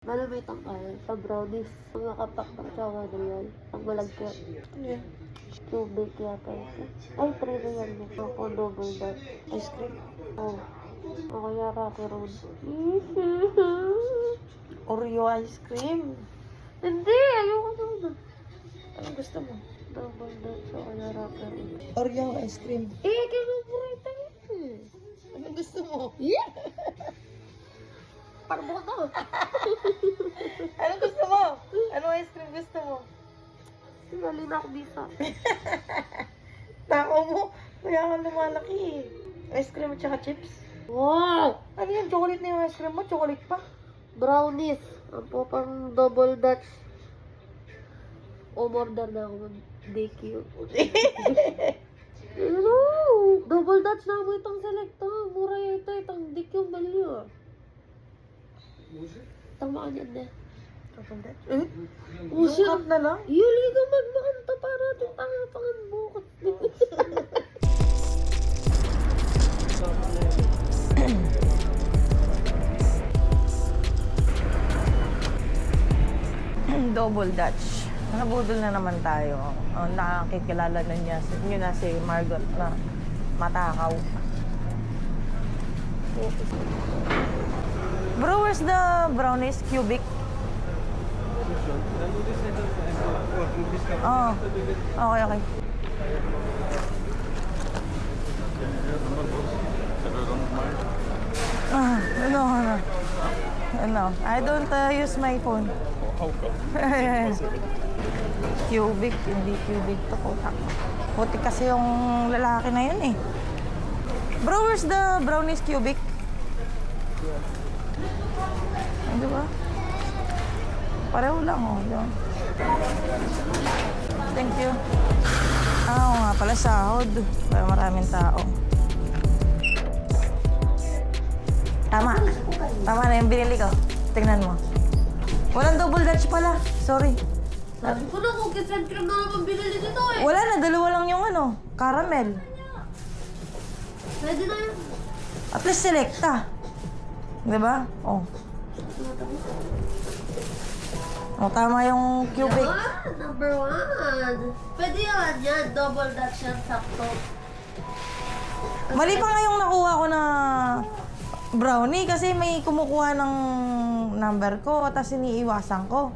Malamit ang kaya sa brownies. Mga kapak-pak tsaka real. Ang malagkit. Ano yan? Cubic yata ito. Ay, 3 real mo. Ako, double that. Ice cream? Oh. O kaya Rocky Road. Oreo ice cream? Hindi! Ayoko na. Anong gusto mo? Double that. O kaya Rocky Road. Oreo ice cream. Eh, kinuburita yun. Anong gusto mo? Yeah! Parang to. Anong gusto mo? Anong ice cream gusto mo? Sinali na ako dito. Takaw mo. Kaya ka lumalaki eh. Ice cream at saka chips. Wow! Ano yan? Chocolate na yung ice cream mo? Chocolate pa? Brownies. Ang po pang double dutch. Umorder na ako ng DQ. Ano? Double dutch na mo itong selecta. Mura ito. Itong DQ value. Tamaan yan na. Chocolate? Oh, siya. Cup na lang? Yuli ka magmakanta para itong tanga-tangan bukat. Double Dutch. Nabudol na naman tayo. Nakakikilala na niya. Yun na si Margot na matakaw. Bro, where's the brownies cubic? Oh, okay, okay. No, I don't use my phone. Cubic, hindi cubic to. Puti kasi yung lalaki na yun eh. Bro, where's the brownies cubic? Ano ba? Pareho lang oh. Yun. Thank you. Oo nga pala, sahod. Para maraming tao. Tama. Tama na yung binili ko. Tingnan mo. Walang double dutch pala. Sorry. Sabi ko na kung kisend cream na naman binili dito eh. Wala na, dalawa lang yung caramel. Pwede na yun. At least selecta. Diba? Oh. Oh, tama yung cubic. Yan, number 1. Pwede yan. Double dutch yan, sakto. Mali pa nga yung nakuha ko na brownie kasi may kumukuha ng number ko tapos iniiwasan ko.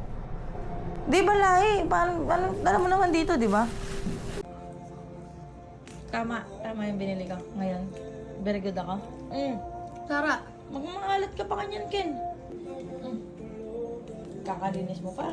Di ba lahi? Alam mo naman dito, di ba? Tama yung binili ko ngayon. Very good ako. Sara. Magmamahalat ka pa kanyan, Ken. Kakalinis mo pa.